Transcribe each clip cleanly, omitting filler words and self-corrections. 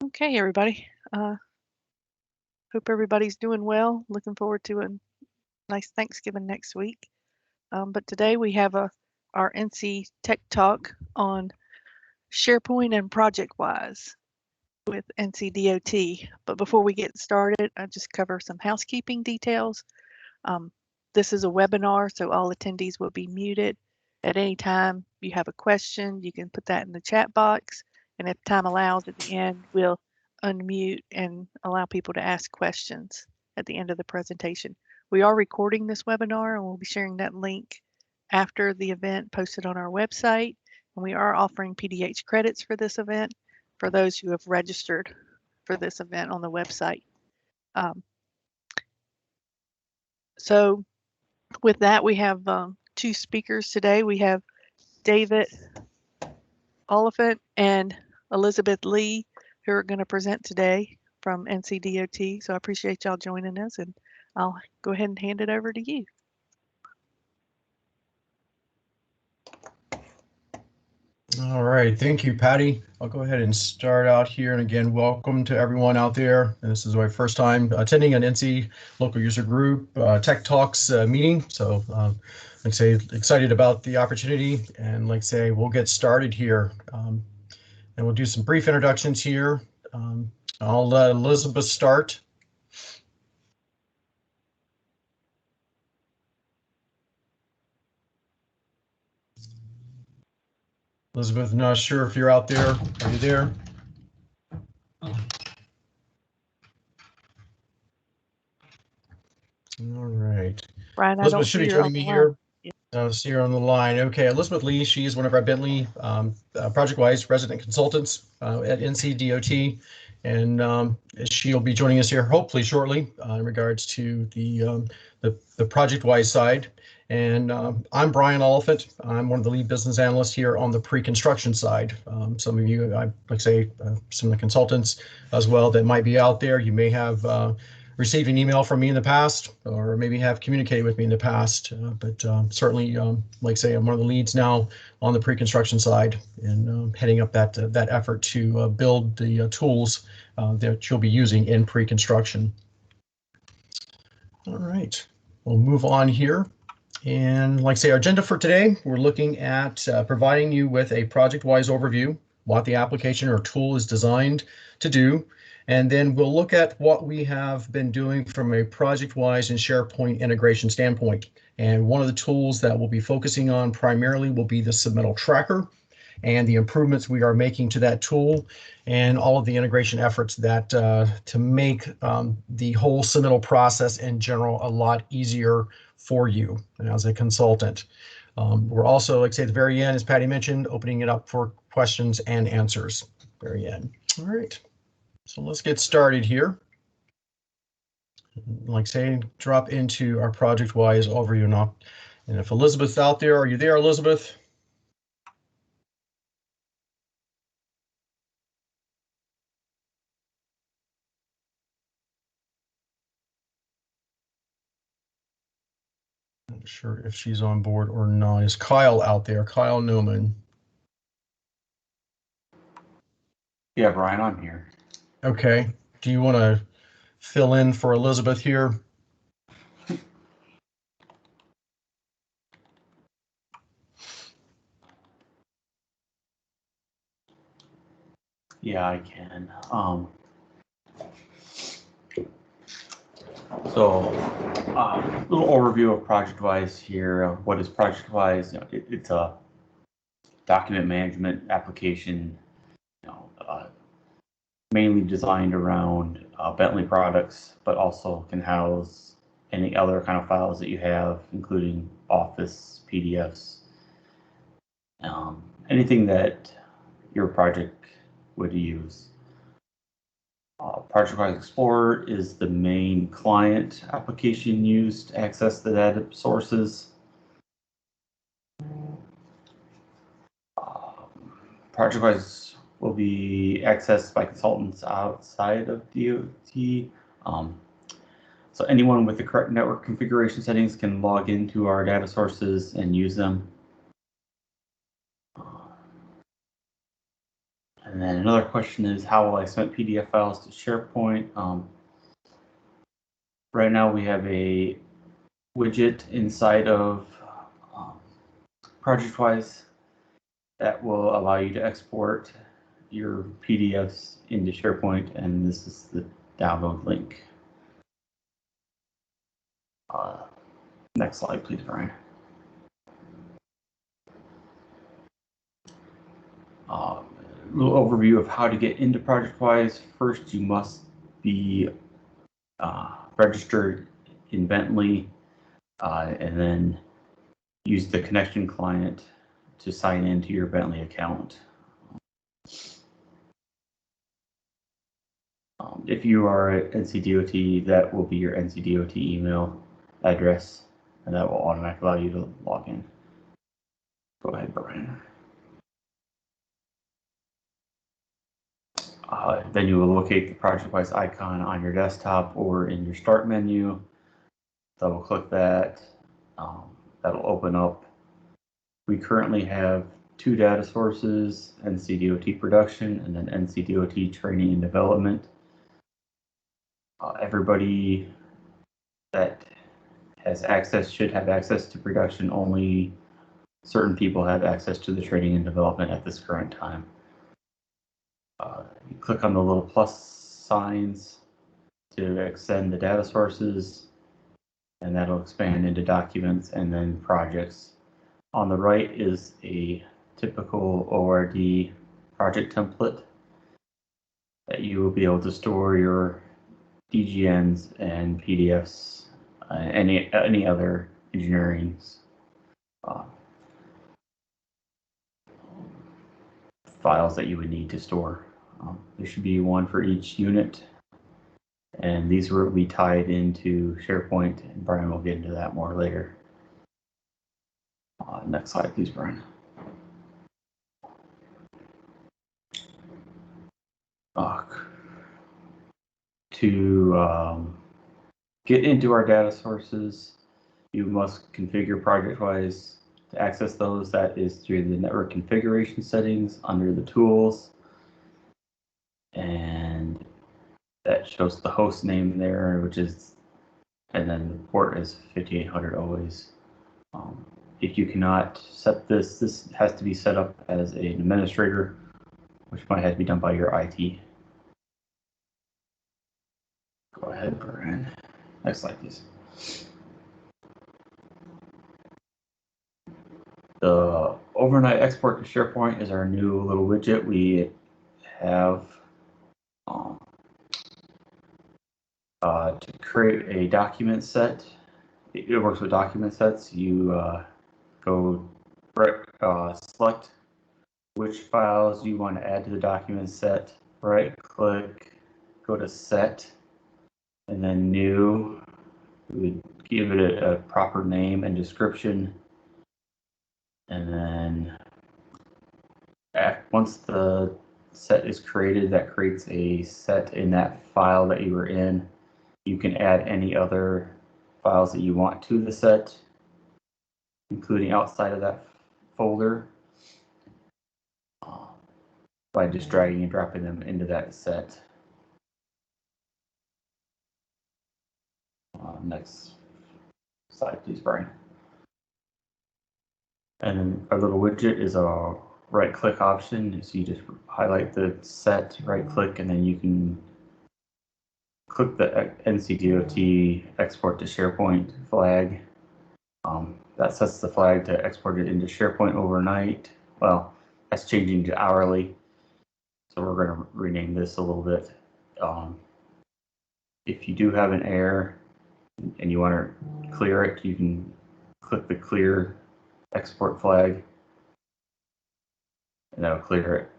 Okay, everybody. Hope everybody's doing well. Looking forward to a nice Thanksgiving next week. But today we have our NC Tech Talk on SharePoint and Projectwise with NCDOT. But before we get started, I just cover some housekeeping details. This is a webinar, so all attendees will be muted. At any time you have a question, you can put that in the chat box, and if time allows at the end, we'll unmute and allow people to ask questions at the end of the presentation. We are recording this webinar, and we'll be sharing that link after the event posted on our website, and we are offering PDH credits for this event for those who have registered for this event on the website. So with that, we have two speakers today. We have David Oliphant and Elizabeth Lee, who are going to present today from NCDOT. So I appreciate y'all joining us, and I'll go ahead and hand it over to you. All right, thank you, Patty. I'll go ahead and start out here. And again, welcome to everyone out there. And this is my first time attending an NC local user group Tech Talks meeting. So like I say, excited about the opportunity, and like I say, we'll get started here. And we'll do some brief introductions here. I'll let Elizabeth start. Elizabeth, not sure if you're out there. Are you there? All right. Brian, Elizabeth should be joining me here. See her on the line. Okay, Elizabeth Lee, she's one of our Bentley Projectwise resident consultants at NCDOT, and she'll be joining us here hopefully shortly in regards to the Projectwise side. And I'm Brian Oliphant. I'm one of the lead business analysts here on the pre-construction side. Some of you, I like say, some of the consultants as well that might be out there. You may have received an email from me in the past, or maybe have communicated with me in the past, but certainly, like say, I'm one of the leads now on the pre-construction side, and heading up that effort to build the tools that you'll be using in pre-construction. All right, we'll move on here. And like say, our agenda for today, we're looking at providing you with a Projectwise overview, what the application or tool is designed to do. And then we'll look at what we have been doing from a Projectwise and SharePoint integration standpoint. And one of the tools that we'll be focusing on primarily will be the submittal tracker and the improvements we are making to that tool, and all of the integration efforts that to make the whole submittal process in general a lot easier for you as a consultant. We're also, like I say, at the very end, as Patty mentioned, opening it up for questions and answers. Very end. All right. So let's get started here. Like say, drop into our Projectwise overview now. And if Elizabeth's out there, are you there, Elizabeth? Not sure if she's on board or not. Is Kyle out there? Kyle Newman. Yeah, Brian, I'm here. Okay. Do you want to fill in for Elizabeth here? Yeah, I can. So, a little overview of Projectwise here. What is Projectwise? It's a document management application, mainly designed around Bentley products, but also can house any other kind of files that you have, including Office, PDFs, anything that your project would use. Projectwise Explorer is the main client application used to access the data sources. Projectwise will be accessed by consultants outside of DOT. So anyone with the correct network configuration settings can log into our data sources and use them. And then another question is, how will I submit PDF files to SharePoint? Right now we have a widget inside of Projectwise that will allow you to export your PDFs into SharePoint, and this is the download link. Next slide, please, Brian. A little overview of how to get into Projectwise. First, you must be registered in Bentley, and then use the connection client to sign into your Bentley account. If you are at NCDOT, that will be your NCDOT email address, and that will automatically allow you to log in. Go ahead, Brian. Then you will locate the Projectwise icon on your desktop or in your start menu. Double click that. That'll open up. We currently have 2 data sources, NCDOT production and then NCDOT training and development. Everybody that has access should have access to production. Only certain people have access to the training and development at this current time. You click on the little plus signs to extend the data sources, and that'll expand into documents and then projects. On the right is a typical ORD project template that you will be able to store your DGNs and PDFs, any other engineering files that you would need to store. There should be one for each unit, and these will be tied into SharePoint, and Brian will get into that more later. Next slide, please, Brian. To get into our data sources, you must configure Projectwise. To access those, that is through the network configuration settings under the tools, and that shows the host name there, which is, and then the port is 5800 always. If you cannot set this, this has to be set up as an administrator, which might have to be done by your IT. Go ahead, Brian. Next slide, please. The overnight export to SharePoint is our new little widget. We have to create a document set. It works with document sets. You go select which files you want to add to the document set. Right click, go to set, and then new. We would give it a proper name and description. And then once the set is created, that creates a set in that file that you were in. You can add any other files that you want to the set, including outside of that folder, by just dragging and dropping them into that set. Next slide, please, Brian. And then our little widget is a right-click option. So you just highlight the set, right-click, and then you can click the NCDOT export to SharePoint flag. That sets the flag to export it into SharePoint overnight. Well, that's changing to hourly. So we're going to rename this a little bit. If you do have an error and you want to clear it, you can click the clear export flag, and that'll clear it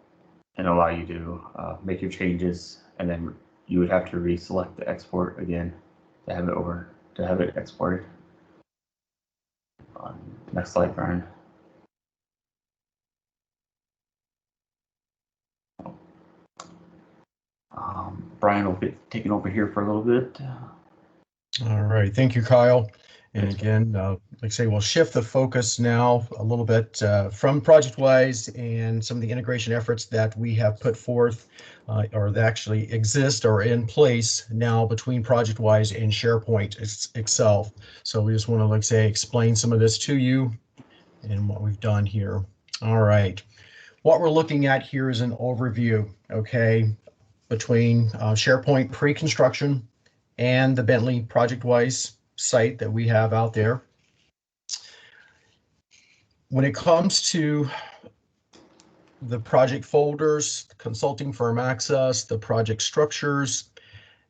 and allow you to make your changes, and then you would have to reselect the export again to have it exported. Next slide, Brian. Brian will be taking over here for a little bit. All right, thank you, Kyle. And again, like I say, we'll shift the focus now a little bit from Projectwise and some of the integration efforts that we have put forth or that actually exist or in place now between Projectwise and SharePoint itself. So we just want to, like I say, explain some of this to you and what we've done here. All right. What we're looking at here is an overview, okay, between SharePoint pre-construction and the Bentley Projectwise site that we have out there. When it comes to the project folders, the consulting firm access, the project structures,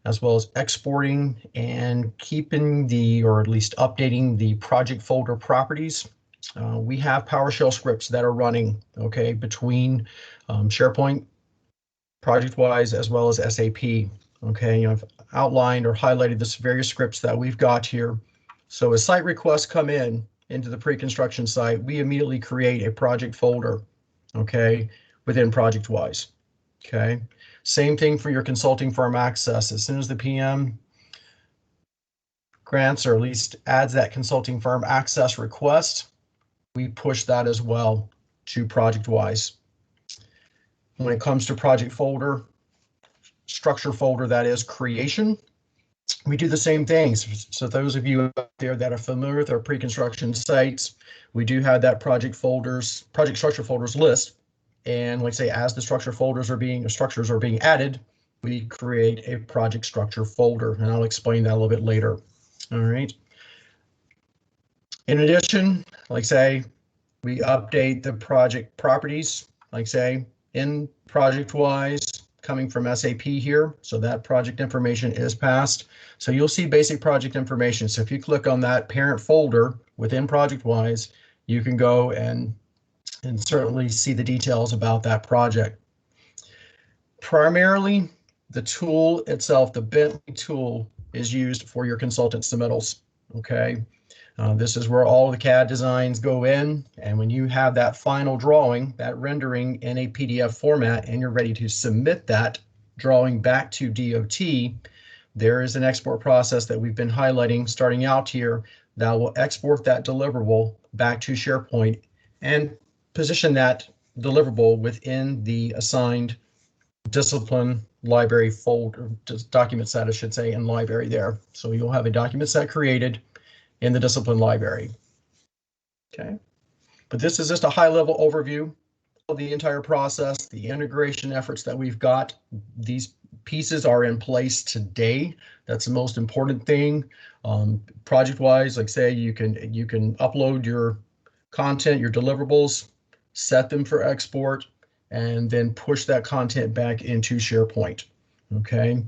as well as exporting and keeping or at least updating the project folder properties, we have PowerShell scripts that are running, okay, between SharePoint, Projectwise, as well as SAP. Okay, I've outlined or highlighted this various scripts that we've got here. So as site requests come into the pre-construction site, we immediately create a project folder, okay, within Projectwise. Okay, same thing for your consulting firm access. As soon as the PM grants or at least adds that consulting firm access request, we push that as well to Projectwise. When it comes to project folder, structure folder, that is creation, we do the same things. So those of you out there that are familiar with our pre-construction sites, we do have that project structure folders list. And like I say, as the structures are being added, we create a project structure folder, and I'll explain that a little bit later. All right. In addition, like I say, we update the project properties, like I say, in Projectwise, coming from SAP here. So that project information is passed. So you'll see basic project information. So if you click on that parent folder within Projectwise, you can go and certainly see the details about that project. Primarily, the tool itself, the Bentley tool, is used for your consultant submittals. Okay. This is where all the CAD designs go in, and when you have that final drawing, that rendering in a PDF format, and you're ready to submit that drawing back to DOT, there is an export process that we've been highlighting starting out here that will export that deliverable back to SharePoint and position that deliverable within the assigned discipline library folder, document set, I should say, in library there. So you'll have a document set created in the discipline library. Okay, but this is just a high-level overview of the entire process, the integration efforts that we've got. These pieces are in place today. That's the most important thing. Projectwise, like I say, you can upload your content, your deliverables, set them for export, and then push that content back into SharePoint. Okay,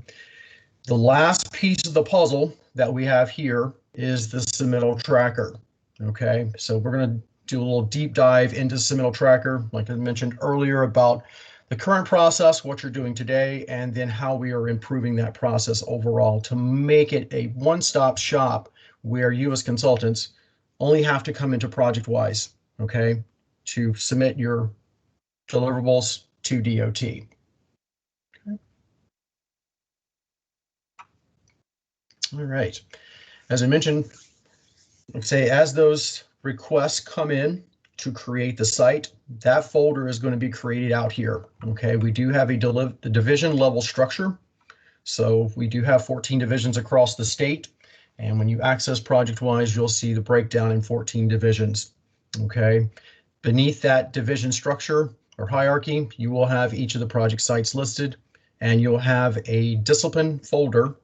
the last piece of the puzzle that we have here is the submittal tracker. Okay, so we're going to do a little deep dive into submittal tracker, like I mentioned earlier, about the current process, what you're doing today, and then how we are improving that process overall to make it a one-stop shop where you as consultants only have to come into Projectwise, okay, to submit your deliverables to DOT. Okay. All right. As I mentioned, let's say as those requests come in to create the site, that folder is going to be created out here. Okay, we do have a division level structure. So we do have 14 divisions across the state. And when you access Projectwise, you'll see the breakdown in 14 divisions. Okay, beneath that division structure or hierarchy, you will have each of the project sites listed, and you'll have a discipline folder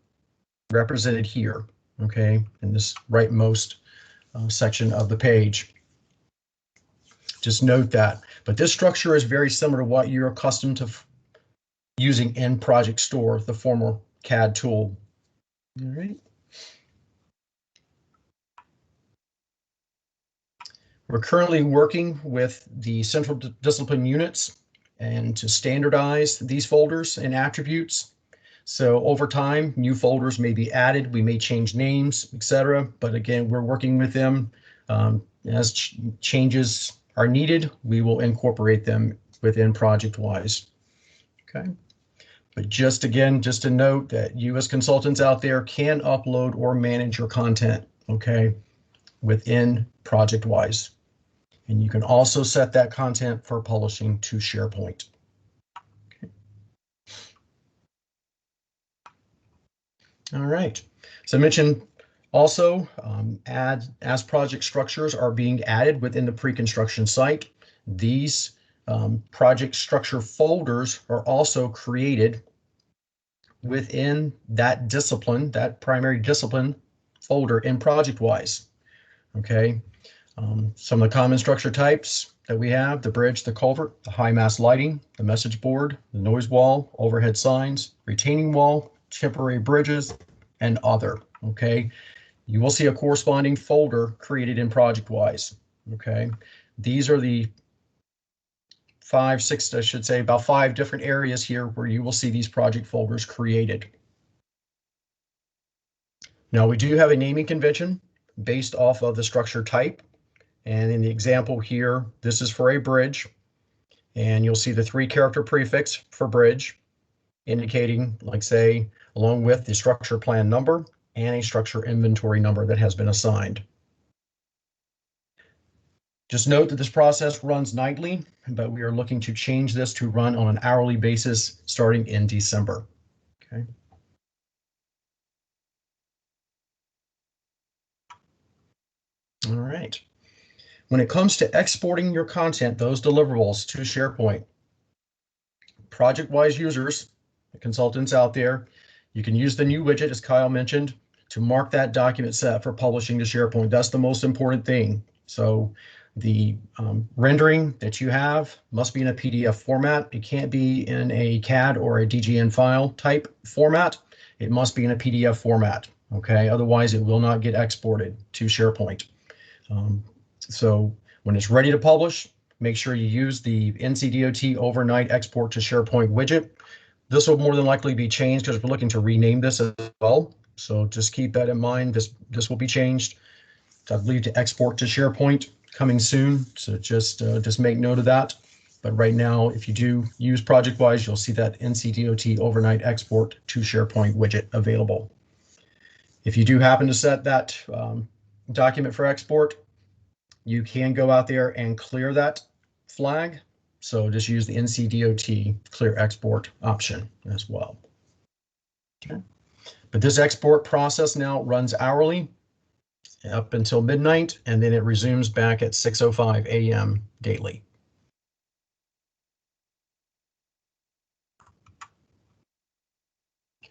represented here. Okay, in this rightmost section of the page. Just note that. But this structure is very similar to what you're accustomed to using in Project Store, the former CAD tool. All right. We're currently working with the central discipline units and to standardize these folders and attributes. So over time, new folders may be added, we may change names, etc. But again, we're working with them. As changes are needed, we will incorporate them within Projectwise. Okay. But just to note that you as consultants out there can upload or manage your content. Okay. within Projectwise. And you can also set that content for publishing to SharePoint. Okay. All right. So I mentioned also as project structures are being added within the pre-construction site, these project structure folders are also created within that discipline, that primary discipline folder in Projectwise. Okay. Some of the common structure types that we have: the bridge, the culvert, the high mast lighting, the message board, the noise wall, overhead signs, retaining wall, temporary bridges, and other. Okay. You will see a corresponding folder created in Projectwise. Okay. These are the 5, 6, I should say, about 5 different areas here where you will see these project folders created. Now we do have a naming convention based off of the structure type. And in the example here, this is for a bridge. And you'll see the 3-character prefix for bridge, indicating, like say, along with the structure plan number and a structure inventory number that has been assigned. Just note that this process runs nightly, but we are looking to change this to run on an hourly basis starting in December. Okay. All right. When it comes to exporting your content, those deliverables to SharePoint, Projectwise users, the consultants out there, you can use the new widget, as Kyle mentioned, to mark that document set for publishing to SharePoint. That's the most important thing. So the rendering that you have must be in a PDF format. It can't be in a CAD or a DGN file type format. It must be in a PDF format. Okay, otherwise it will not get exported to SharePoint. So when it's ready to publish, make sure you use the NCDOT overnight export to SharePoint widget. This will more than likely be changed because we're looking to rename this as well. So just keep that in mind. This will be changed, I believe, to export to SharePoint coming soon. So just make note of that. But right now, if you do use Projectwise, you'll see that NCDOT overnight export to SharePoint widget available. If you do happen to set that document for export, you can go out there and clear that flag. So just use the NCDOT clear export option as well. Okay. But this export process now runs hourly up until midnight, and then it resumes back at 6:05 a.m. daily.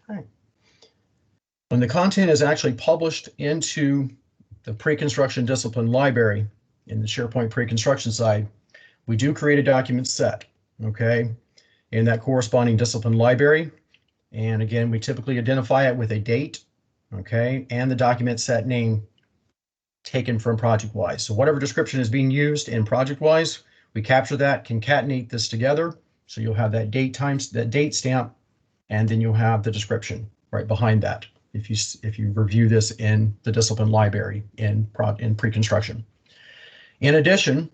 Okay. When the content is actually published into the pre-construction discipline library in the SharePoint pre-construction side, we do create a document set, okay, in that corresponding discipline library. And again, we typically identify it with a date, okay, and the document set name taken from Projectwise. So whatever description is being used in Projectwise, we capture that, concatenate this together. So you'll have that date stamp, and then you'll have the description right behind that if you review this in the discipline library in pre-construction. In addition,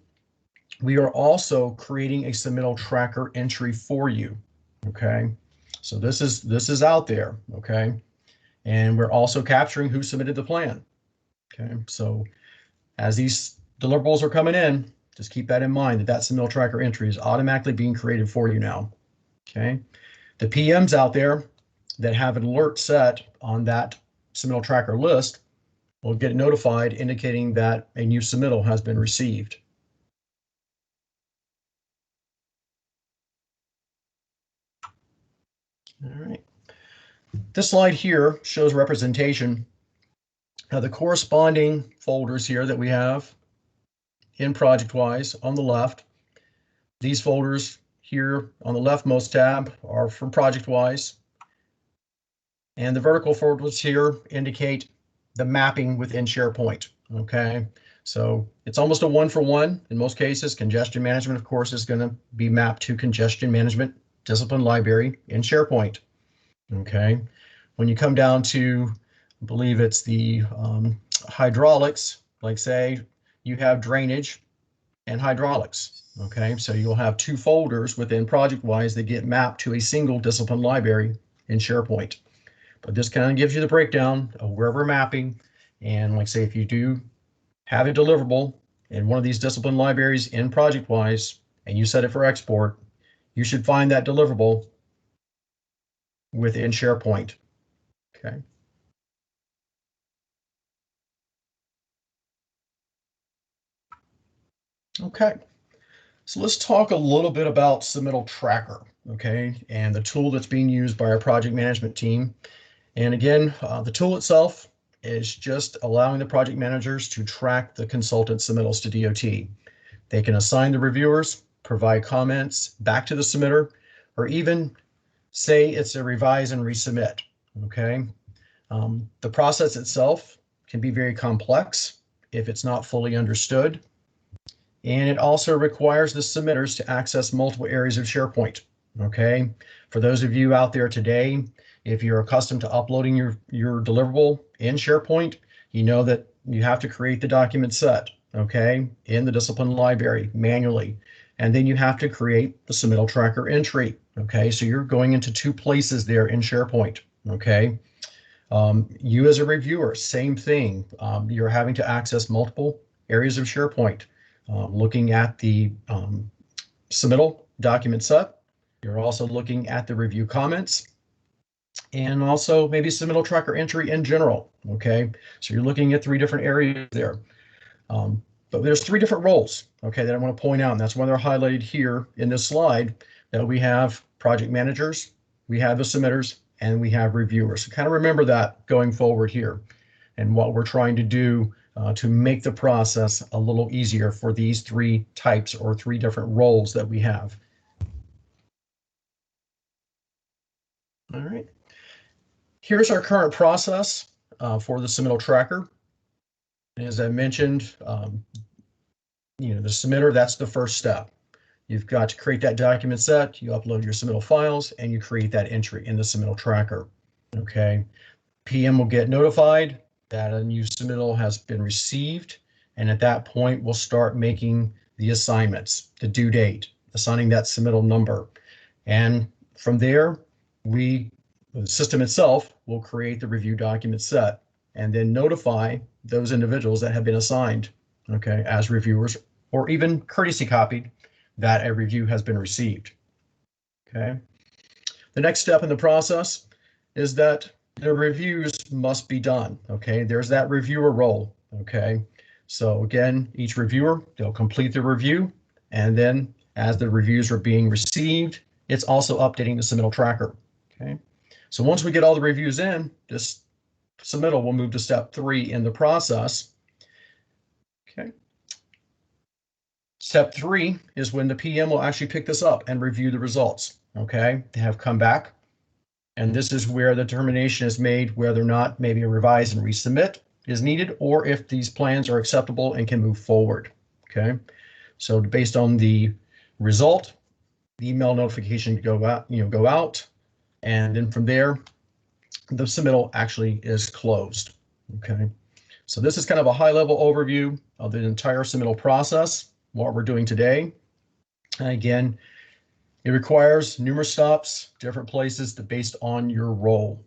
we are also creating a submittal tracker entry for you. Okay, so this is out there. Okay, and we're also capturing who submitted the plan. Okay, so as these deliverables are coming in, just keep that in mind, that submittal tracker entry is automatically being created for you now. Okay, the PMs out there that have an alert set on that submittal tracker list will get notified indicating that a new submittal has been received. All right. This slide here shows representation of the corresponding folders here that we have in Projectwise on the left. These folders here on the leftmost tab are from Projectwise. And the vertical folders here indicate the mapping within SharePoint. Okay, so it's almost a 1-for-1 in most cases. Congestion management, of course, is going to be mapped to congestion management discipline library in SharePoint. Okay, when you come down to, I believe it's the hydraulics, like say you have drainage and hydraulics. Okay, so you'll have 2 folders within Projectwise that get mapped to a single discipline library in SharePoint. But this kind of gives you the breakdown of where we're mapping. And like say, if you do have a deliverable in one of these discipline libraries in Projectwise, and you set it for export, you should find that deliverable within SharePoint. Okay. Okay. So let's talk a little bit about Submittal Tracker, okay, and the tool that's being used by our project management team. And again, the tool itself is just allowing the project managers to track the consultant submittals to DOT. They can assign the reviewers, provide comments back to the submitter, or even say it's a revise and resubmit, okay? The process itself can be very complex if it's not fully understood. And it also requires the submitters to access multiple areas of SharePoint, okay? For those of you out there today, if you're accustomed to uploading your deliverable in SharePoint, you know that you have to create the document set, okay, in the discipline library manually. And then you have to create the submittal tracker entry, okay? So you're going into two places there in SharePoint, okay? You as a reviewer, same thing. You're having to access multiple areas of SharePoint. Looking at the submittal document set. You're also looking at the review comments and also maybe submittal tracker entry in general. Okay, so you're looking at 3 different areas there. But there's 3 different roles, okay, that I want to point out, and that's why they're highlighted here in this slide, that we have project managers, we have the submitters, and we have reviewers. So kind of remember that going forward here and what we're trying to do to make the process a little easier for these 3 types or 3 different roles that we have. All right. Here's our current process for the submittal tracker. As I mentioned, you know, the submitter, that's the first step. You've got to create that document set, you upload your submittal files, and you create that entry in the submittal tracker. Okay. PM will get notified that a new submittal has been received, and at that point we'll start making the assignments, the due date, assigning that submittal number, and from there the system itself will create the review document set and then notify those individuals that have been assigned, okay, as reviewers or even courtesy copied that a review has been received. Okay, the next step in the process is that the reviews must be done. Okay, there's that reviewer role. Okay, so again, each reviewer, they'll complete the review, and then as the reviews are being received, it's also updating the submittal tracker. Okay, so once we get all the reviews in, this submittal will move to step 3 in the process. Okay, step 3 is when the PM will actually pick this up and review the results. Okay, they have come back. And this is where the determination is made whether or not maybe a revise and resubmit is needed, or if these plans are acceptable and can move forward. Okay, so based on the result, the email notification go out, and then from there, the submittal actually is closed. Okay, so this is kind of a high-level overview of the entire submittal process, what we're doing today. And again, it requires numerous stops, different places based on your role.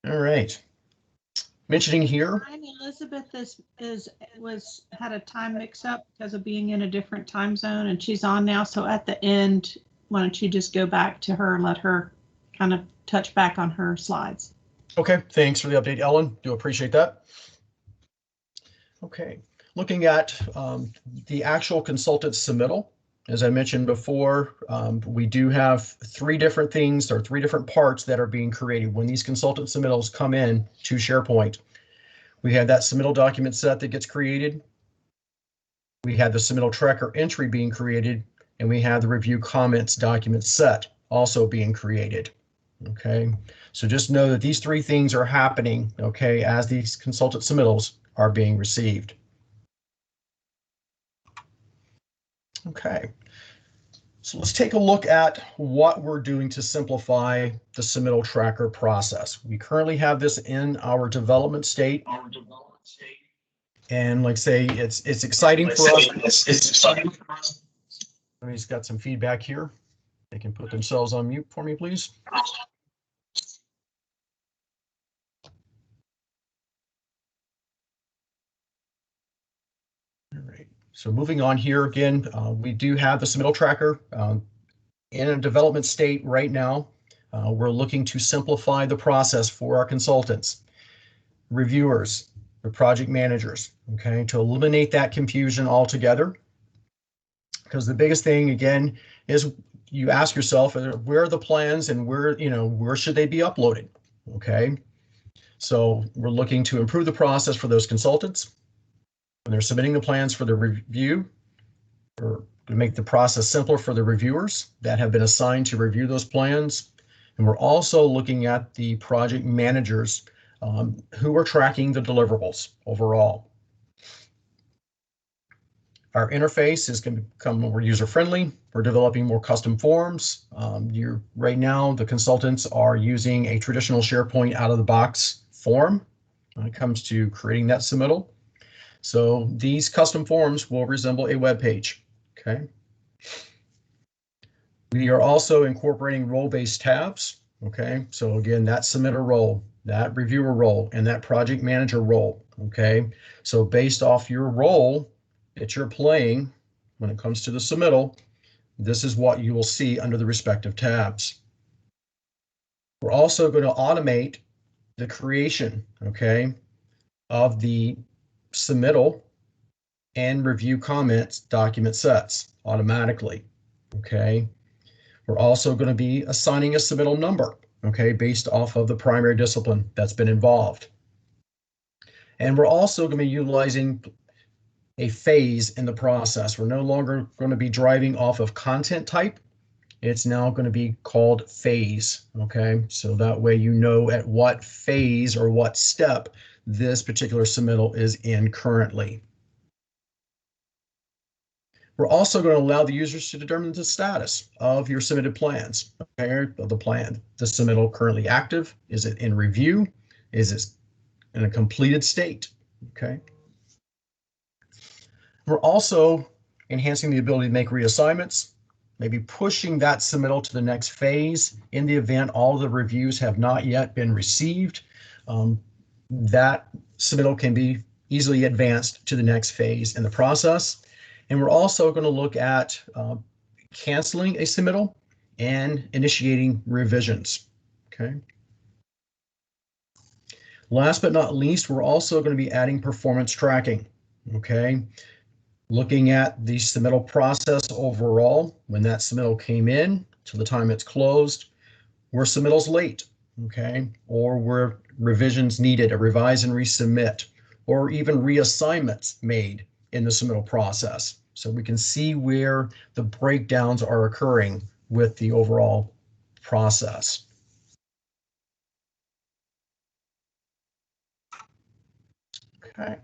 All right. Mentioning here. Elizabeth had a time mix-up because of being in a different time zone, and she's on now. So at the end, why don't you just go back to her and let her kind of touch back on her slides? Okay, thanks for the update, Ellen. Do appreciate that. Okay. Looking at the actual consultant submittal, as I mentioned before, we do have 3 different things or 3 different parts that are being created when these consultant submittals come in to SharePoint. We have that submittal document set that gets created. We have the submittal tracker entry being created, and we have the review comments document set also being created. Okay, so just know that these 3 things are happening, okay, as these consultant submittals are being received. Okay, so let's take a look at what we're doing to simplify the submittal tracker process. We currently have this in our development state. And like say, it's exciting for us. It's exciting for us. Somebody's got some feedback here. They can put themselves on mute for me, please. So moving on here again, we do have the submittal tracker in a development state right now. We're looking to simplify the process for our consultants, reviewers, the project managers, okay, to eliminate that confusion altogether. Because the biggest thing, again, is you ask yourself, where are the plans and where should they be uploaded? Okay, so we're looking to improve the process for those consultants when they're submitting the plans for the review, or to make the process simpler for the reviewers that have been assigned to review those plans. And we're also looking at the project managers who are tracking the deliverables overall. Our interface is going to become more user-friendly. We're developing more custom forms. Right now, the consultants are using a traditional SharePoint out-of-the-box form when it comes to creating that submittal. So these custom forms will resemble a web page. Okay. We are also incorporating role-based tabs. Okay, so again, that submitter role, that reviewer role, and that project manager role. Okay, so based off your role that you're playing when it comes to the submittal, this is what you will see under the respective tabs. We're also going to automate the creation, okay, of the submittal and review comments document sets automatically. Okay, we're also going to be assigning a submittal number, okay, based off of the primary discipline that's been involved. And we're also going to be utilizing a phase in the process. We're no longer going to be driving off of content type. It's now going to be called phase, okay? So that way you know at what phase or what step this particular submittal is in currently. We're also going to allow the users to determine the status of your submitted plans. Okay, of the plan, the submittal currently active? Is it in review? Is it in a completed state? Okay. We're also enhancing the ability to make reassignments, maybe pushing that submittal to the next phase in the event all the reviews have not yet been received. That submittal can be easily advanced to the next phase in the process. And we're also going to look at canceling a submittal and initiating revisions. Okay. Last but not least, we're also going to be adding performance tracking. Okay. Looking at the submittal process overall, when that submittal came in to the time it's closed, were submittals late, okay, or were revisions needed, a revise and resubmit, or even reassignments made in the submittal process. So we can see where the breakdowns are occurring with the overall process. Okay,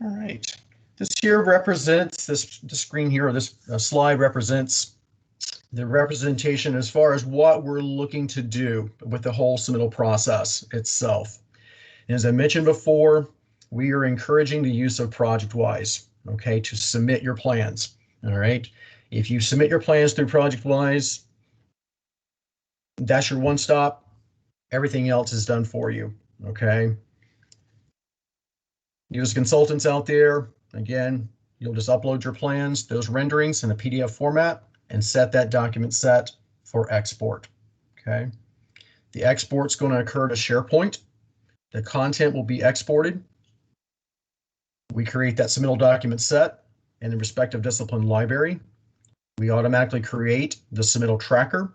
all right. This here represents, the screen here, or this slide represents the representation as far as what we're looking to do with the whole submittal process itself. And as I mentioned before, we are encouraging the use of Projectwise, okay, to submit your plans. All right. If you submit your plans through Projectwise, that's your one stop. Everything else is done for you. Okay. You as consultants out there, again, you'll just upload your plans, those renderings in a PDF format, and set that document set for export. Okay. The export's going to occur to SharePoint. The content will be exported. We create that submittal document set in the respective discipline library. We automatically create the submittal tracker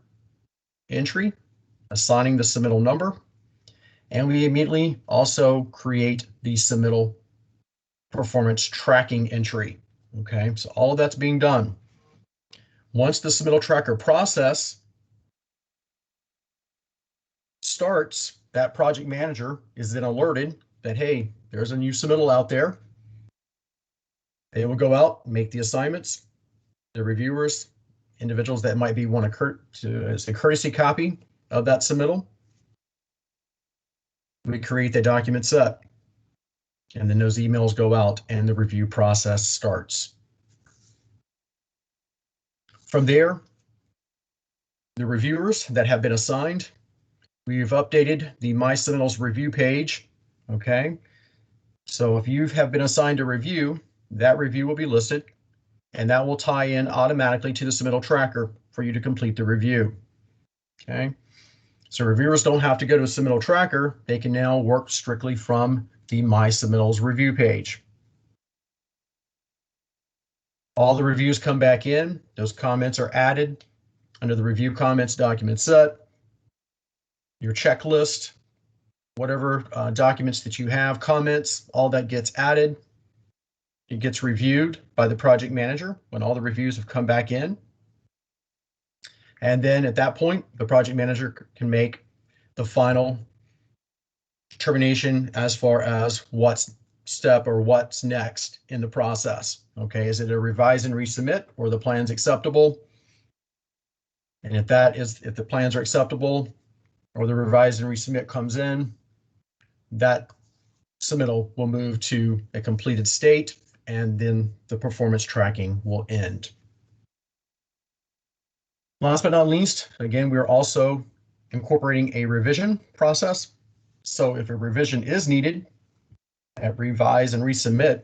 entry, assigning the submittal number, and we immediately also create the submittal performance tracking entry. Okay, so all of that's being done. Once the submittal tracker process starts, that project manager is then alerted that, hey, there's a new submittal out there. They will go out, make the assignments. The reviewers, individuals that might be want to as a courtesy copy of that submittal, we create the document set. And then those emails go out and the review process starts. From there, the reviewers that have been assigned, we've updated the My Submittals review page. Okay. So if you have been assigned a review, that review will be listed, and that will tie in automatically to the submittal tracker for you to complete the review. Okay, so reviewers don't have to go to a submittal tracker. They can now work strictly from the My Submittals review page. All the reviews come back in. Those comments are added under the review comments document set. Your checklist, whatever documents that you have, comments, all that gets added. It gets reviewed by the project manager when all the reviews have come back in. And then at that point, the project manager can make the final determination as far as what's step or what's next in the process. Okay, is it a revise and resubmit, or the plan's acceptable? And if the plans are acceptable or the revise and resubmit comes in, that submittal will move to a completed state, and then the performance tracking will end. Last but not least, again, we're also incorporating a revision process. So if a revision is needed at revise and resubmit,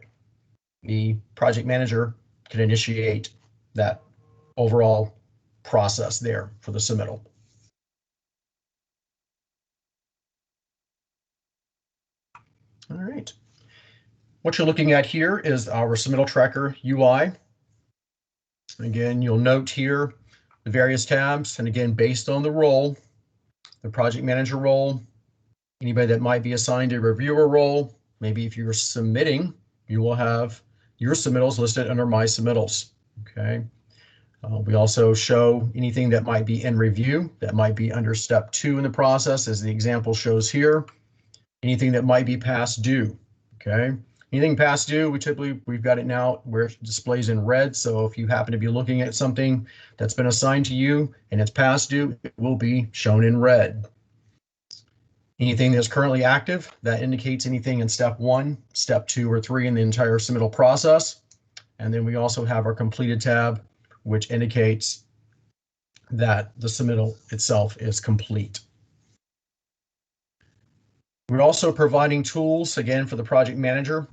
the project manager can initiate that overall process there for the submittal. All right. What you're looking at here is our submittal tracker UI. Again, you'll note here the various tabs, and again, based on the role, the project manager role, anybody that might be assigned a reviewer role, maybe if you're submitting, you will have your submittals listed under My Submittals. Okay. We also show anything that might be in review, that might be under step 2 in the process, as the example shows here. Anything that might be past due. Okay. Anything past due, we've got it now where it displays in red. So if you happen to be looking at something that's been assigned to you and it's past due, it will be shown in red. Anything that's currently active, that indicates anything in step 1, step 2, or 3 in the entire submittal process. And then we also have our completed tab, which indicates that the submittal itself is complete. We're also providing tools, again, for the project manager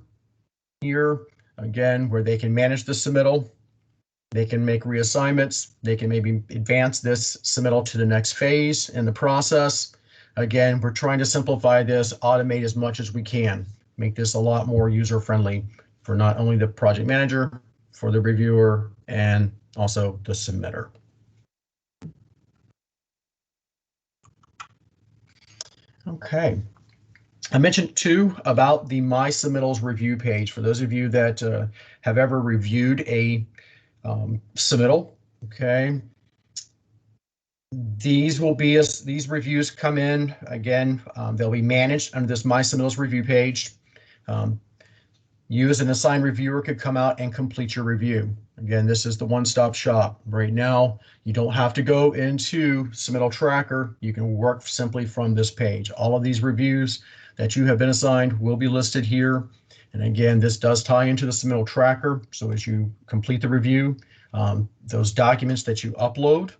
here, again, where they can manage the submittal. They can make reassignments. They can maybe advance this submittal to the next phase in the process. Again, we're trying to simplify this, automate as much as we can, make this a lot more user-friendly for not only the project manager, for the reviewer, and also the submitter. Okay. I mentioned too about the My Submittals review page. For those of you that have ever reviewed a submittal, okay, these reviews come in again. They'll be managed under this My Submittals review page. You as an assigned reviewer could come out and complete your review. Again, this is the one-stop shop. Right now, you don't have to go into Submittal Tracker. You can work simply from this page. All of these reviews that you have been assigned will be listed here. And again, this does tie into the Submittal Tracker. So as you complete the review, those documents that you upload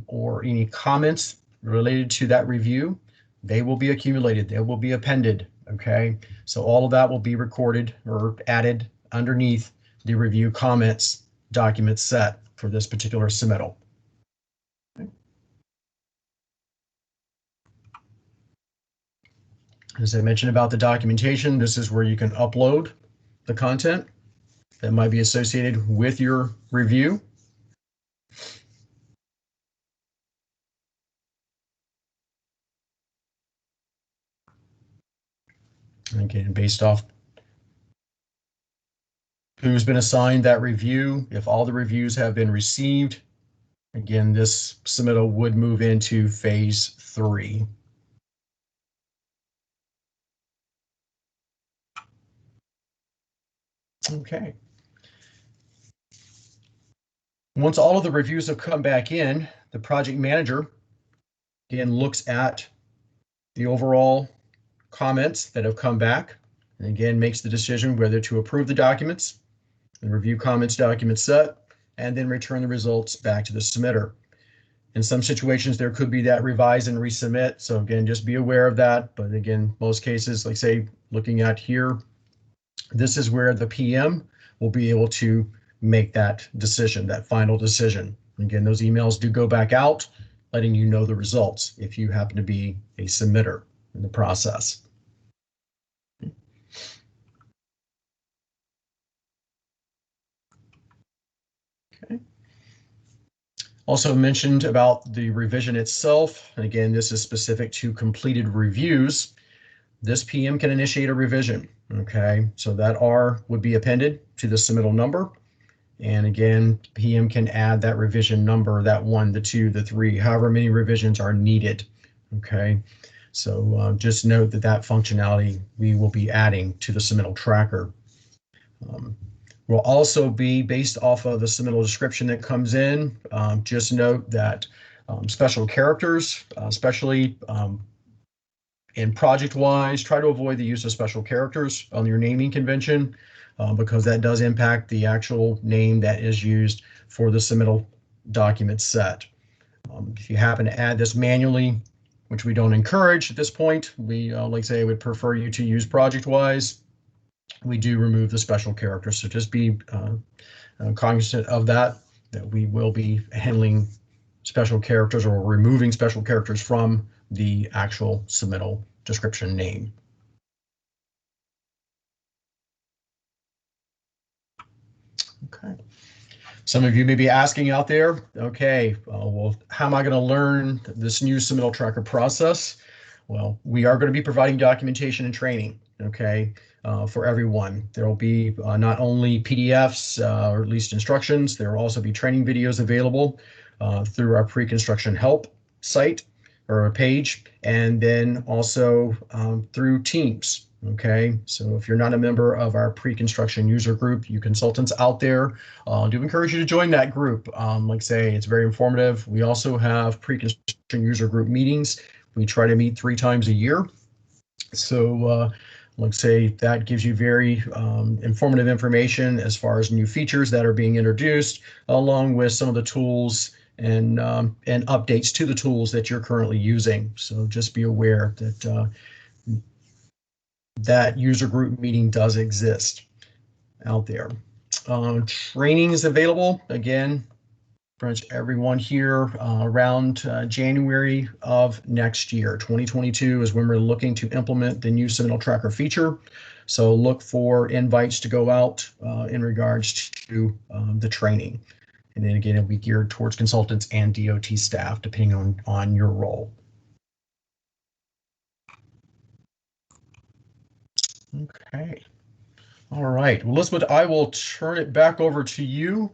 or any comments related to that review, they will be accumulated. They will be appended. Okay, so all of that will be recorded or added underneath the review comments document set for this particular submittal. Okay. As I mentioned about the documentation, this is where you can upload the content that might be associated with your review. Again, based off who's been assigned that review, if all the reviews have been received, again, this submittal would move into phase 3. Okay. Once all of the reviews have come back in, the project manager again looks at the overall comments that have come back, and again makes the decision whether to approve the documents, the review comments document set, and then return the results back to the submitter. In some situations, there could be that revise and resubmit. So again, just be aware of that. But again, most cases, like say, looking at here, this is where the PM will be able to make that decision, that final decision. Again, those emails do go back out, letting you know the results if you happen to be a submitter in the process. Okay. Also mentioned about the revision itself. And again, this is specific to completed reviews. This PM can initiate a revision. Okay, so that R would be appended to the submittal number. And again, PM can add that revision number, that 1, the 2, the 3, however many revisions are needed. Okay, so just note that that functionality we will be adding to the submittal tracker. Will also be based off of the submittal description that comes in. Just note that special characters, especially in Projectwise, try to avoid the use of special characters on your naming convention because that does impact the actual name that is used for the submittal document set. If you happen to add this manually, which we don't encourage at this point, we, like say, would prefer you to use Projectwise. We do remove the special characters, so just be cognizant of that we will be handling special characters or removing special characters from the actual submittal description name. Okay. Some of you may be asking out there, okay, well, how am I going to learn this new submittal tracker process? Well, we are going to be providing documentation and training, okay, for everyone. There will be not only PDFs or at least instructions, there will also be training videos available through our pre-construction help site or a page, and then also through Teams. Okay, so if you're not a member of our pre-construction user group, you consultants out there, I do encourage you to join that group. Like I say, it's very informative. We also have pre-construction user group meetings. We try to meet 3 times a year. So like I say, that gives you very informative information as far as new features that are being introduced, along with some of the tools and updates to the tools that you're currently using. So just be aware that that user group meeting does exist out there. Training is available, again, pretty much everyone here around January of next year. 2022 is when we're looking to implement the new submittal tracker feature. So look for invites to go out in regards to the training. And then again, it'll be geared towards consultants and DOT staff, depending on your role. Okay. All right. Well, Elizabeth, I will turn it back over to you.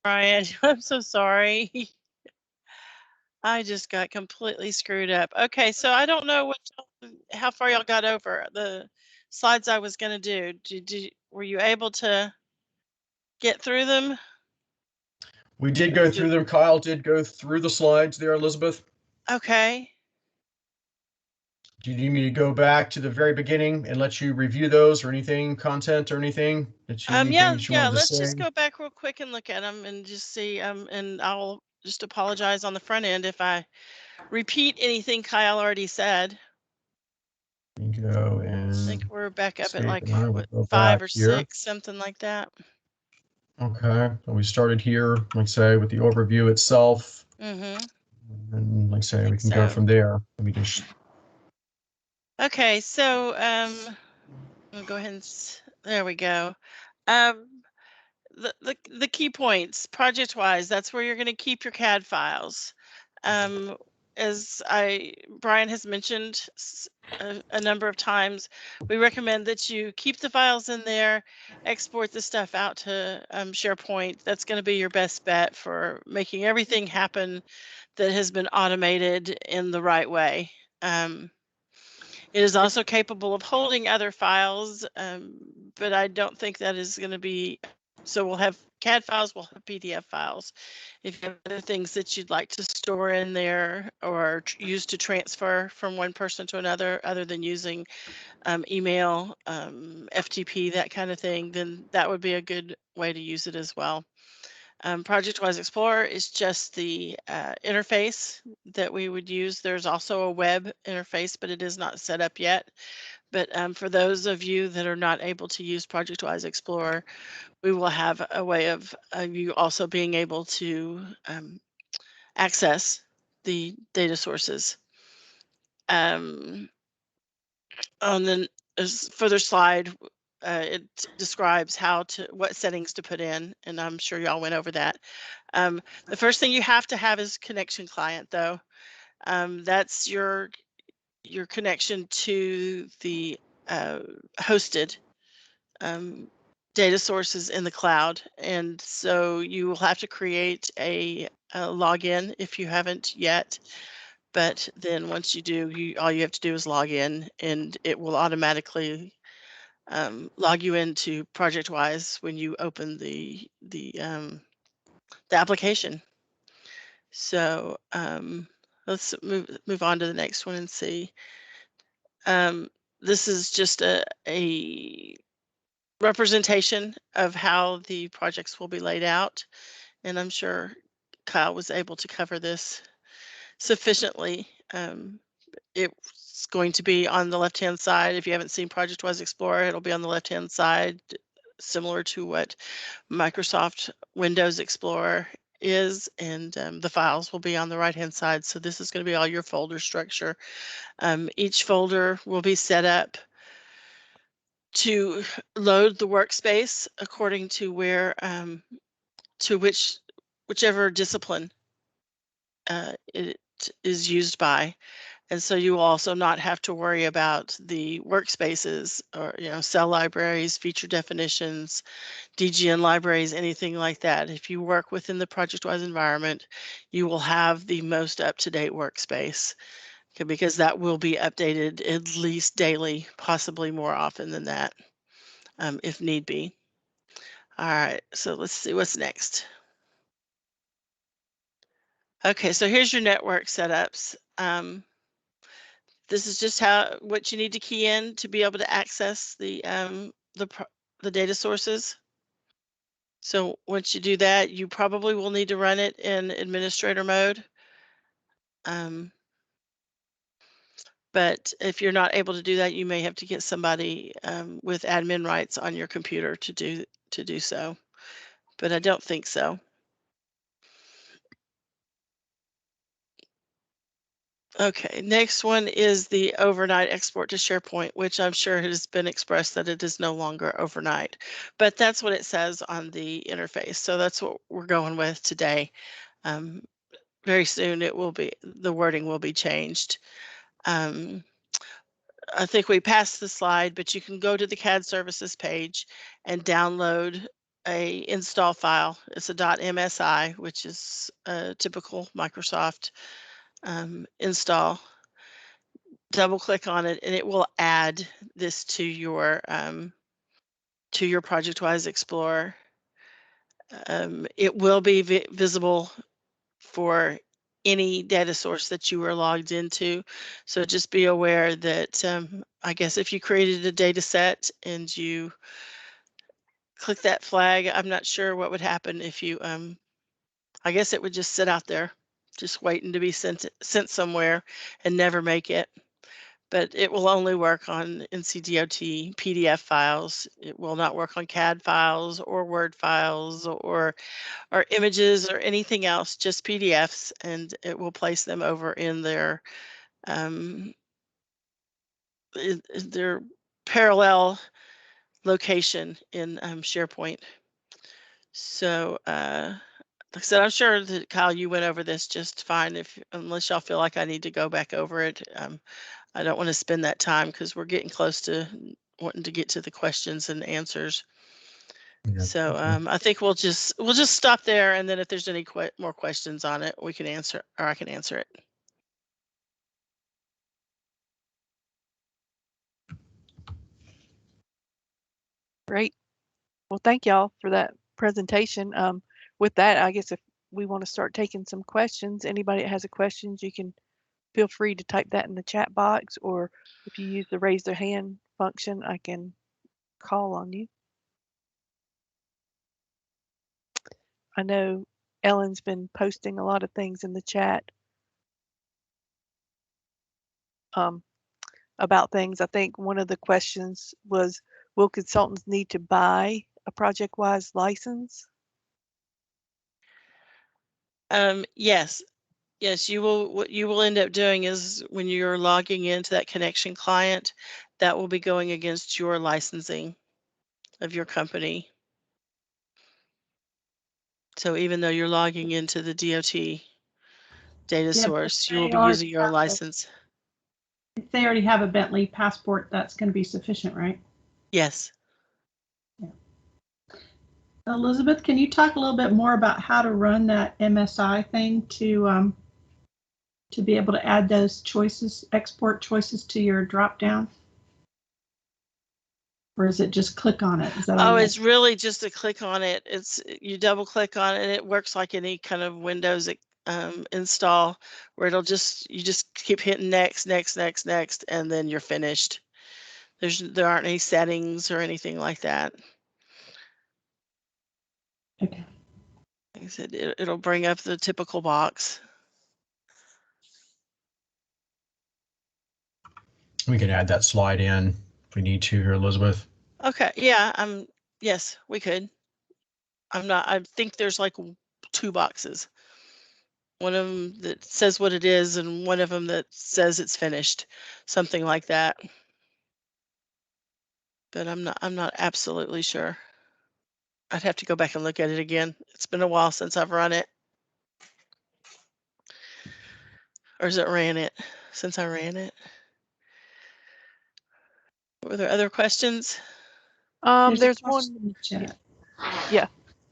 Brian, I'm so sorry. I just got completely screwed up. Okay, so I don't know how far y'all got over the slides I was going to do. Were you able to get through them? We did go through them. Kyle did go through the slides there, Elizabeth. Okay. Do you need me to go back to the very beginning and let you review those or anything, content or anything that you yeah, let's just go back real quick and look at them and just see, and I'll just apologize on the front end if I repeat anything Kyle already said. Go and I think we're back up at like what, 5 or 6, something like that. Okay, so we started here, like I say, with the overview itself. Mm-hmm. And like I say, we can go from there. Let me just. Okay, so I'll go ahead and there we go. The key points, Projectwise, that's where you're going to keep your CAD files. As Brian has mentioned a number of times, we recommend that you keep the files in there, export the stuff out to SharePoint. That's going to be your best bet for making everything happen that has been automated in the right way. It is also capable of holding other files, but I don't think that is going to be, so we'll have CAD files, we'll have PDF files. If you have other things that you'd like to store in there or use to transfer from one person to another, other than using email, FTP, that kind of thing, then that would be a good way to use it as well. Projectwise Explorer is just the interface that we would use. There's also a web interface, but it is not set up yet. But for those of you that are not able to use Projectwise Explorer, we will have a way of you also being able to access the data sources. On the further slide, it describes what settings to put in, and I'm sure y'all went over that. The first thing you have to have is connection client, though. That's your connection to the hosted data sources in the cloud, and so you will have to create a login if you haven't yet. But then once you do, all you have to do is log in, and it will automatically log you into Projectwise when you open the application. So let's move on to the next one and see. This is just a representation of how the projects will be laid out, and I'm sure Kyle was able to cover this sufficiently. It's going to be on the left-hand side. If you haven't seen Projectwise Explorer, it'll be on the left-hand side, similar to what Microsoft Windows Explorer is, and the files will be on the right-hand side. So this is going to be all your folder structure. Each folder will be set up to load the workspace according to where to whichever discipline it is used by. And so you will also not have to worry about the workspaces or, cell libraries, feature definitions, DGN libraries, anything like that. If you work within the Projectwise environment, you will have the most up-to-date workspace, because that will be updated at least daily, possibly more often than that, if need be. All right, so let's see what's next. Okay, so here's your network setups. This is just what you need to key in to be able to access the data sources. So once you do that, you probably will need to run it in administrator mode. But if you're not able to do that, you may have to get somebody with admin rights on your computer to do so. But I don't think so. Okay, next one is the overnight export to SharePoint, which I'm sure has been expressed that it is no longer overnight, but that's what it says on the interface. So that's what we're going with today. Very soon the wording will be changed. I think we passed the slide, but you can go to the CAD services page and download a install file. It's a .msi, which is a typical Microsoft install. Double click on it and it will add this to your Projectwise Explorer. It will be visible for any data source that you are logged into. So just be aware that I guess if you created a data set and you click that flag, I'm not sure what would happen if you I guess it would just sit out there just waiting to be sent somewhere and never make it. But it will only work on NCDOT PDF files. It will not work on CAD files or Word files or images or anything else, just PDFs, and it will place them over in their parallel location in SharePoint. So like I said, I'm sure that Kyle, you went over this just fine. Unless y'all feel like I need to go back over it, I don't want to spend that time because we're getting close to wanting to get to the questions and answers. Yeah, so I think we'll just stop there, and then if there's any more questions on it, we can answer, or I can answer it. Great. Well, thank y'all for that presentation. With that, I guess if we want to start taking some questions, anybody that has a question, you can feel free to type that in the chat box, or if you use the raise their hand function, I can call on you. I know Ellen's been posting a lot of things in the chat about things. I think one of the questions was, will consultants need to buy a Projectwise license? Yes. Yes, you will. What you will end up doing is when you're logging into that connection client, that will be going against your licensing of your company. So even though you're logging into the DOT data source, you will be using your license. If they already have a Bentley passport, that's going to be sufficient, right? Yes. Yeah. Elizabeth, can you talk a little bit more about how to run that MSI thing to be able to add those choices, export choices to your drop down? Or is it just click on it? Is that it's really just a click on it. It's you double click on it and it works like any kind of Windows install where you just keep hitting next, and then you're finished. There aren't any settings or anything like that. Okay. Like I said, it'll bring up the typical box. We can add that slide in if we need to here, Elizabeth. Okay, yeah, yes, we could. I think there's like 2 boxes. One of them that says what it is and one of them that says it's finished, something like that. But I'm not absolutely sure. I'd have to go back and look at it again. It's been a while since I've run it. Or is it ran it? Since I ran it. Were there other questions? There's one in the chat. Yeah.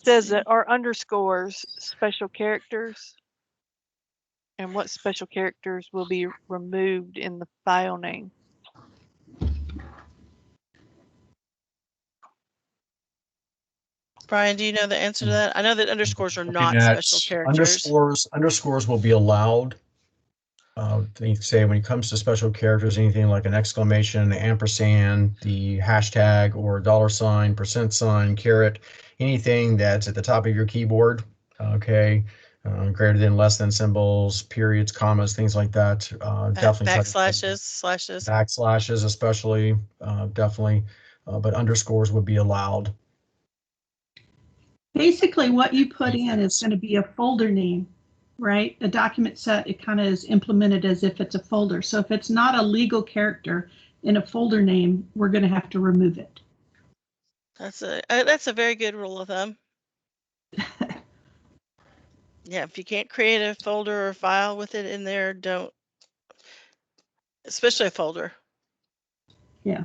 Says that are underscores special characters? And what special characters will be removed in the file name? Brian, do you know the answer to that? I know that underscores are not special characters. Underscores will be allowed. Say when it comes to special characters, anything like an exclamation, the ampersand, the hashtag or $, %, caret, anything that's at the top of your keyboard, okay, greater than, less than symbols, periods, commas, things like that. Definitely backslashes, slashes. Backslashes especially, definitely, but underscores would be allowed. Basically, what you put in is going to be a folder name, right? The document set, it kind of is implemented as if it's a folder. So if it's not a legal character in a folder name, we're going to have to remove it. That's a very good rule of thumb. Yeah, if you can't create a folder or file with it in there, don't, especially a folder. Yeah.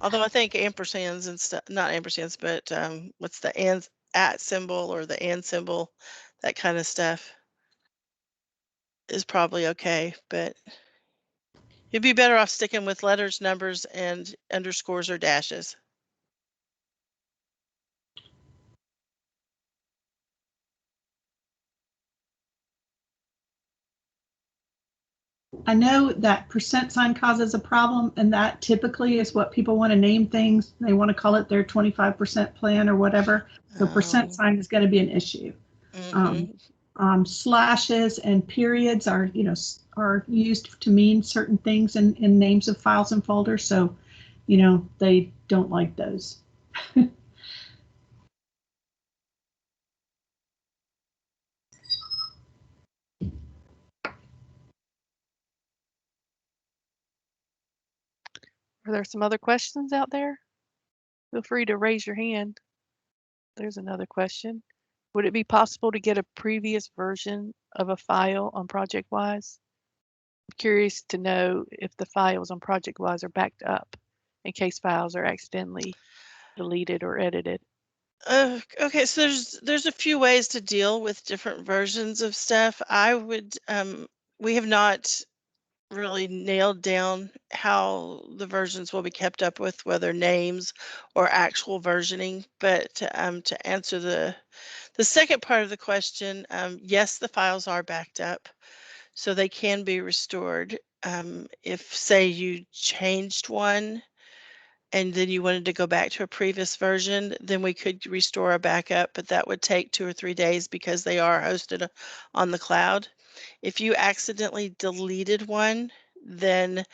Although I think ampersands and stuff, not ampersands, but what's the at symbol or the and symbol, that kind of stuff is probably okay, but you'd be better off sticking with letters, numbers, and underscores or dashes. I know that % causes a problem, and that typically is what people want to name things. They want to call it their 25% plan or whatever. So % is going to be an issue. Mm-hmm. Slashes and periods are used to mean certain things in names of files and folders. So, they don't like those. Are there some other questions out there? Feel free to raise your hand. There's another question. Would it be possible to get a previous version of a file on Projectwise? I'm curious to know if the files on Projectwise are backed up in case files are accidentally deleted or edited. Okay, so there's a few ways to deal with different versions of stuff. I would we have not really nailed down how the versions will be kept up with, whether names or actual versioning. But to answer the second part of the question, yes, the files are backed up, so they can be restored. If say you changed one and then you wanted to go back to a previous version, then we could restore a backup, but that would take 2 or 3 days because they are hosted on the cloud. If you accidentally deleted one, then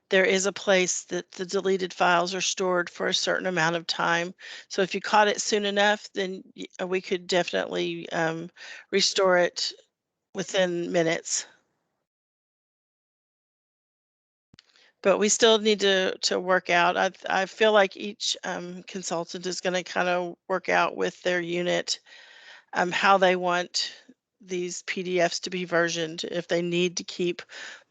there is a place that the deleted files are stored for a certain amount of time. So if you caught it soon enough, then we could definitely restore it within minutes. But we still need to work out. I feel like each consultant is going to kind of work out with their unit how they want these PDFs to be versioned, if they need to keep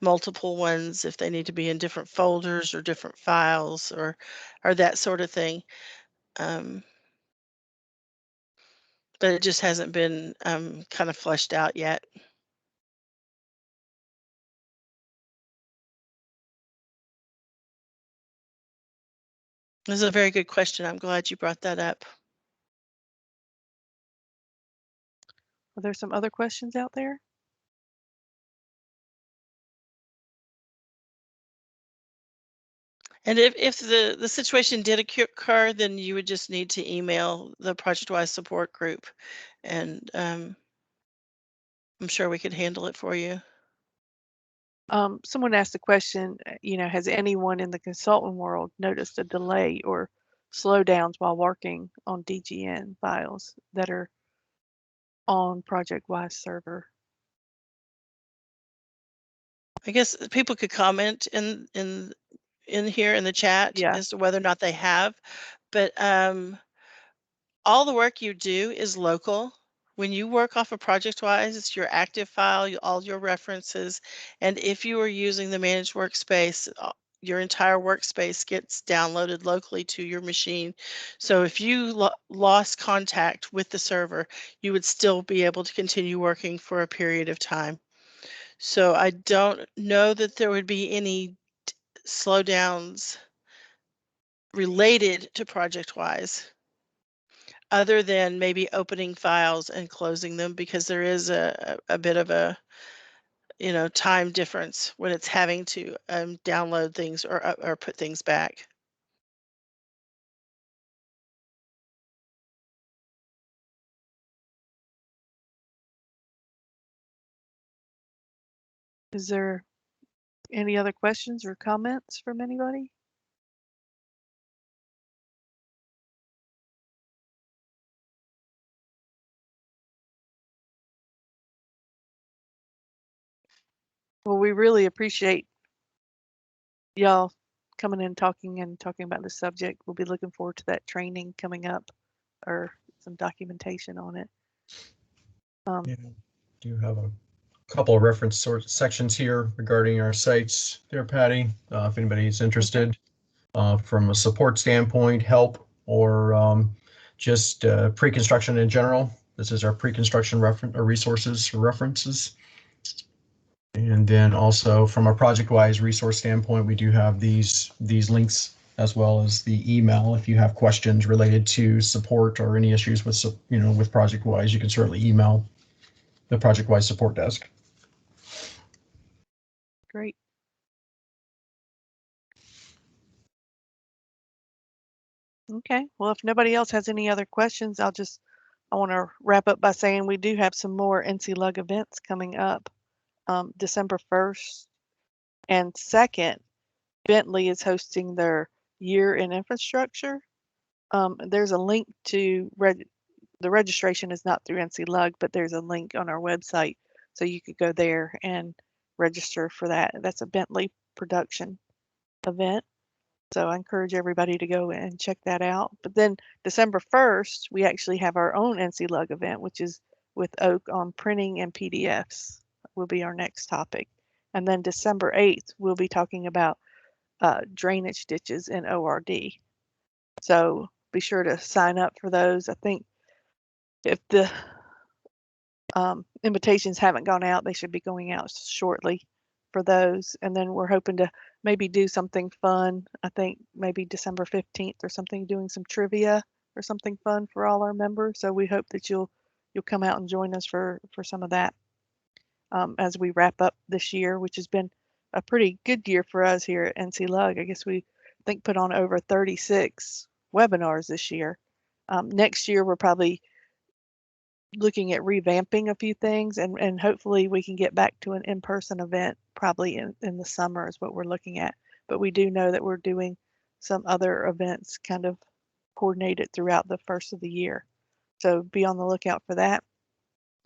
multiple ones, if they need to be in different folders or different files or that sort of thing. But it just hasn't been kind of fleshed out yet. This is a very good question. I'm glad you brought that up. Are there some other questions out there? And if the situation did occur, then you would just need to email the Projectwise support group, and I'm sure we could handle it for you. Someone asked the question, has anyone in the consultant world noticed a delay or slowdowns while working on DGN files that are on Projectwise server? I guess people could comment in here in the chat as to whether or not they have, but all the work you do is local. When you work off of Projectwise, it's your active file, all your references, and if you are using the managed workspace, your entire workspace gets downloaded locally to your machine. So if you lost contact with the server, you would still be able to continue working for a period of time. So I don't know that there would be any slowdowns related to Projectwise, other than maybe opening files and closing them, because there is a bit of a time difference when it's having to download things or put things back. Is there any other questions or comments from anybody? Well, we really appreciate y'all coming in talking about the subject. We'll be looking forward to that training coming up, or some documentation on it. Yeah, do have a couple of reference sections here regarding our sites there, Patty, if anybody's interested. From a support standpoint, help, or just pre-construction in general. This is our pre-construction resources. And then also from a Projectwise resource standpoint, we do have these links, as well as the email. If you have questions related to support or any issues with with Projectwise, you can certainly email the Projectwise support desk. Great. Okay, well, if nobody else has any other questions, I want to wrap up by saying we do have some more NCLUG events coming up. December 1st and 2nd, Bentley is hosting their Year in Infrastructure. There's a link to the registration is not through NCLUG, but there's a link on our website, so you could go there and register for that. That's a Bentley production event. So I encourage everybody to go and check that out. But then December 1st, we actually have our own NCLUG event, which is with Oak on printing and PDFs will be our next topic. And then December 8th, we'll be talking about drainage ditches in ORD. So be sure to sign up for those. I think if the invitations haven't gone out, they should be going out shortly for those. And then we're hoping to maybe do something fun. I think maybe December 15th or something, doing some trivia or something fun for all our members. So we hope that you'll come out and join us for some of that as we wrap up this year, which has been a pretty good year for us here at NCLUG. I guess think, put on over 36 webinars this year. Next year, we're probably looking at revamping a few things, and hopefully we can get back to an in-person event probably in the summer is what we're looking at. But we do know that we're doing some other events kind of coordinated throughout the first of the year. So be on the lookout for that.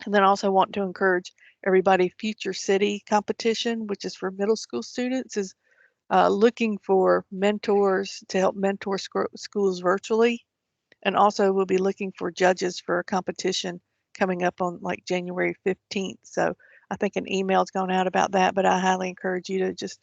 And then also want to encourage everybody, Future City competition, which is for middle school students, is looking for mentors to help mentor schools virtually. And also we'll be looking for judges for a competition coming up on like January 15th. So I think an email's gone out about that, but I highly encourage you to just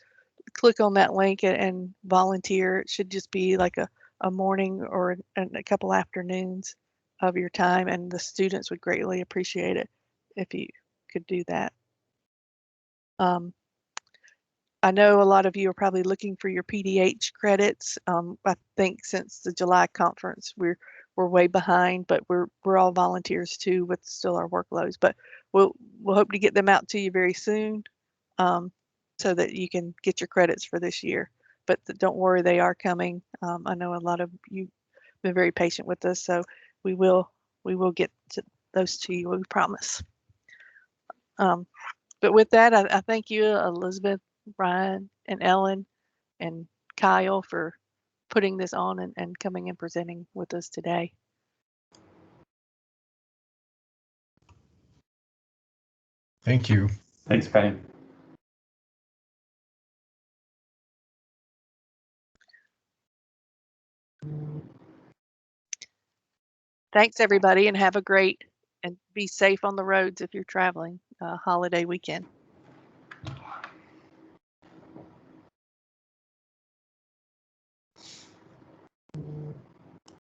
click on that link and volunteer. It should just be like a morning or a couple afternoons of your time, and the students would greatly appreciate it if you could do that. I know a lot of you are probably looking for your PDH credits. I think since the July conference, we're way behind, but we're all volunteers too with still our workloads. But we'll hope to get them out to you very soon, so that you can get your credits for this year. But don't worry, they are coming. I know a lot of you been very patient with us, so we will get to those to you, we promise. But with that, I thank you, Elizabeth, Brian, and Ellen, and Kyle for putting this on and coming and presenting with us today. Thank you. Thanks, Patty. Thanks, everybody, and have a great and be safe on the roads if you're traveling holiday weekend.